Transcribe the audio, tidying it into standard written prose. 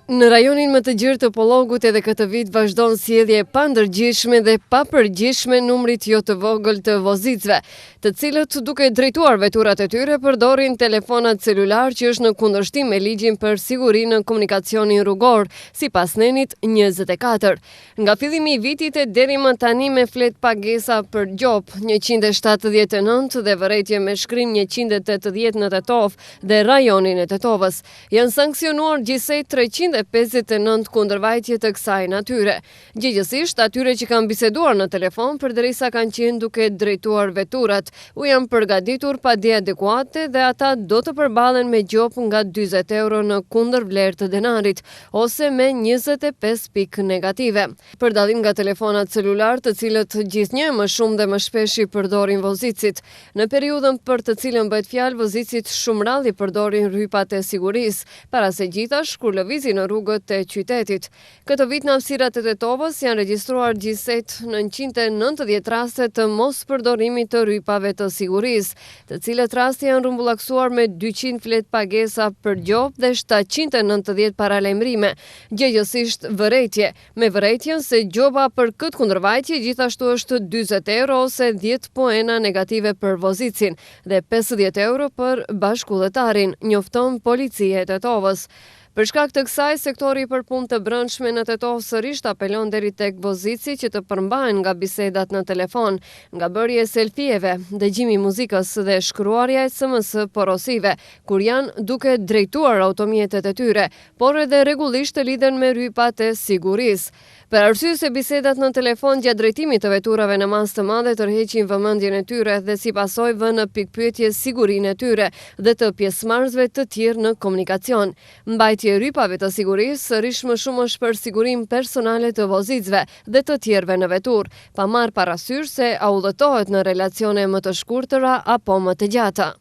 Në rajonin më të gjerë të Pollogut edhe këtë vit vazhdon sjellje e pandërgjeshme dhe papërgjeshme numrit jo të vogël të vozicëve, të cilët duke drejtuar veturat e tyre përdorin telefonat celular që është në kundërshtim me ligjin për sigurinë në komunikacionin rrugor, sipas nenit 24. Nga fillimi i vitit e deri më tani me flet pagesa për gjop 179 dhe vërejtje me shkrim 180 në Tetov dhe rajonin e Tetovës. Janë sankcionuar gjithsej 359 kundërvajtje të kësaj natyre. Gjithsesi, atyre që kanë biseduar në telefon përderisa kanë qenë duke drejtuar veturat, u janë përgatitur pa dije adekuate dhe ata do të përballen me gjop nga 40 euro në kundër vlerë të denarit ose me 25 pikë negative. Për dallim nga telefonat celular, të cilët gjithnjë më shumë dhe më shpesh i përdorin vozicit, në periudhën për të cilën bëhet fjalë, vozicit shumë rrallë i përdorin rrypat e sigurisë, para se gjithash kur lëvizin në rrugët e qytetit. Këtë vit në hapësirat e Tetovës janë regjistruar gjithsej 990 raste të mos përdorimit të rrypave të sigurisë, të cilët raste janë rrumbullaksuar me 200 flet pagesa për gjop dhe 790 paralajmërime. Gjithsesi vërejtje, me vërejtjen se gjoba për këtë kundërvajtje gjithashtu është 40 euro ose 10 poena negative për vozicin dhe 50 euro për bashkëudhëtarin, njofton policia e Tetovës. Për shkak të kësaj, sektori për punë të brendshme në Tetov sërish apelon deri tek vozici që të përmbahen nga bisedat në telefon, nga bërja e selfieve, dëgjimi muzikës dhe shkruarja e SMS porosive, kur janë duke drejtuar automjetet e tyre, por edhe rregullisht të lidhen me rrypat e sigurisë. Për arsye se bisedat në telefon gjatë drejtimit të veturave në masë të madhe tërheqin vëmendjen e tyre dhe si pasojë vënë në pikpyetje sigurinë e tyre dhe të pjesëmarrësve të tjerë në komunikacion. Mbajtja e rrypave të sigurisë sërish më shumë është për sigurinë personale të vozicëve dhe të tjerëve në veturë, pa marrë parasysh se a udhëtohet në relacione më të shkurtëra apo më të gjata.